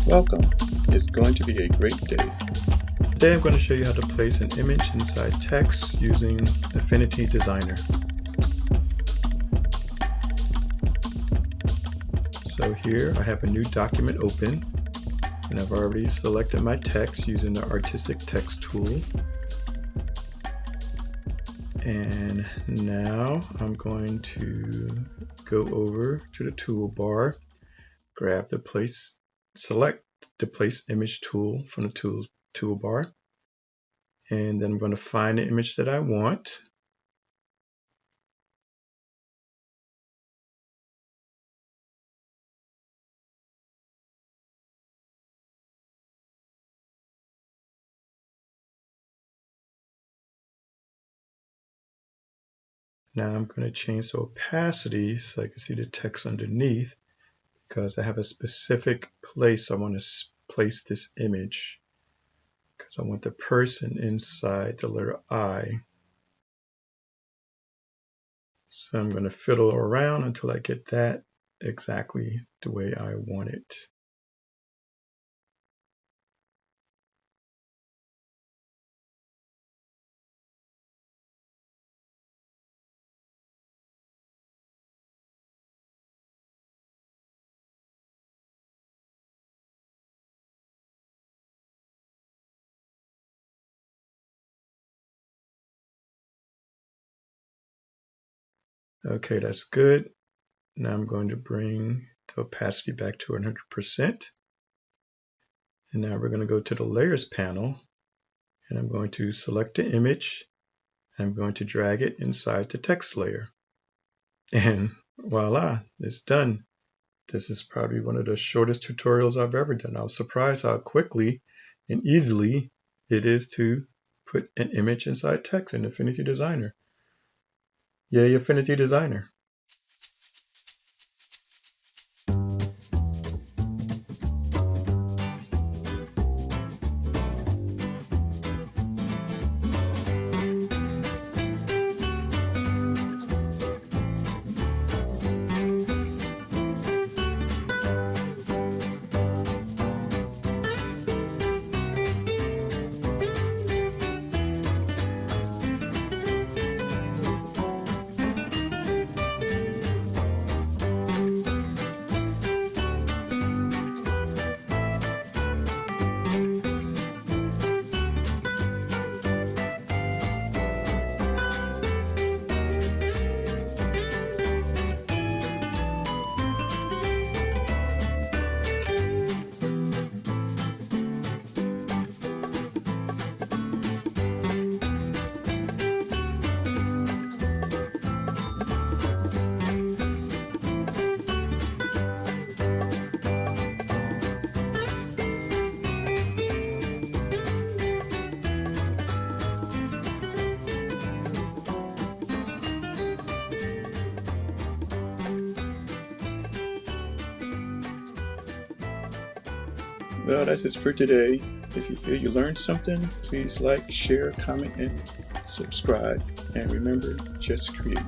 Welcome. It's going to be a great day. Today I'm going to show you how to place an image inside text using Affinity Designer. So here I have a new document open and I've already selected my text using the artistic text tool. And now I'm going to go over to the toolbar, grab the select the place image tool from the toolbar, and then I'm going to find the image that I want. Now I'm going to change the opacity so I can see the text underneath, because I have a specific place I want to place this image, because I want the person inside the letter I. So I'm going to fiddle around until I get that exactly the way I want it. Okay, that's good. Now I'm going to bring the opacity back to 100%. And now we're going to go to the Layers panel, and I'm going to select the image. I'm going to drag it inside the text layer. And voila, it's done. This is probably one of the shortest tutorials I've ever done. I was surprised how quickly and easily it is to put an image inside text in Affinity Designer. Yay, Affinity Designer. Well, that's it for today. If you feel you learned something, please like, share, comment, and subscribe. And remember, just create.